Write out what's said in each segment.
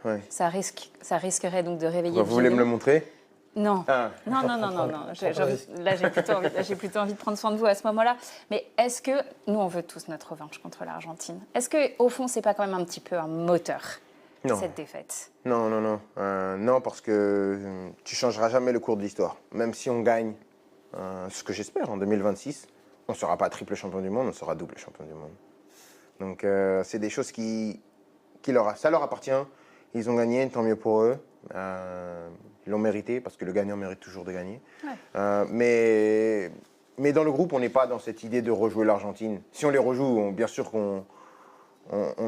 Ouais. Ça risquerait donc de réveiller Vous le voulez me le vieillon. montrer? Non. Ah. Non. Là, j'ai plutôt envie de prendre soin de vous à ce moment-là. Mais est-ce que, nous, on veut tous notre revanche contre l'Argentine. Est-ce qu'au fond, c'est pas quand même un petit peu un moteur, Non. cette défaite? Non. Non, parce que tu changeras jamais le cours de l'histoire. Même si on gagne, ce que j'espère, en 2026, on ne sera pas triple champion du monde, on sera double champion du monde. Donc, c'est des choses ça leur appartient. Ils ont gagné, tant mieux pour eux. Ils l'ont mérité, parce que le gagnant mérite toujours de gagner. Ouais. Mais dans le groupe, on n'est pas dans cette idée de rejouer l'Argentine. Si on les rejoue, bien sûr qu'on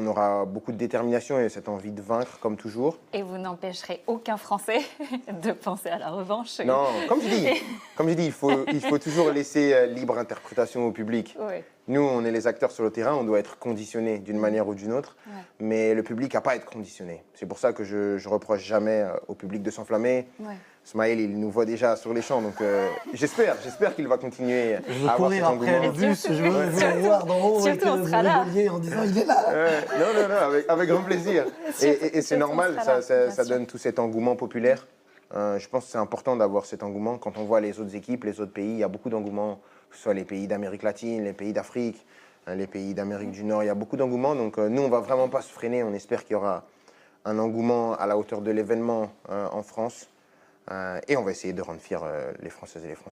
aura beaucoup de détermination et cette envie de vaincre, comme toujours. Et vous n'empêcherez aucun Français de penser à la revanche. Non, comme je dis, il faut toujours laisser libre interprétation au public. Oui. Nous, on est les acteurs sur le terrain, on doit être conditionnés d'une manière ou d'une autre, mais le public n'a pas à être conditionné. C'est pour ça que je reproche jamais au public de s'enflammer. Ouais. Smaïl, il nous voit déjà sur les champs, donc j'espère qu'il va continuer Je veux à avoir courir cet après engouement. le bus, je veux le voir d'en haut avec Surtout, on le sera là. rigolier en disant il est là. Non, avec grand plaisir. Et c'est normal, ça donne tout cet engouement populaire. Je pense que c'est important d'avoir cet engouement. Quand on voit les autres équipes, les autres pays, il y a beaucoup d'engouement, que ce soit les pays d'Amérique latine, les pays d'Afrique, les pays d'Amérique du Nord, il y a beaucoup d'engouement. Donc nous, on ne va vraiment pas se freiner. On espère qu'il y aura un engouement à la hauteur de l'événement en France. Et on va essayer de rendre fiers les Françaises et les Français.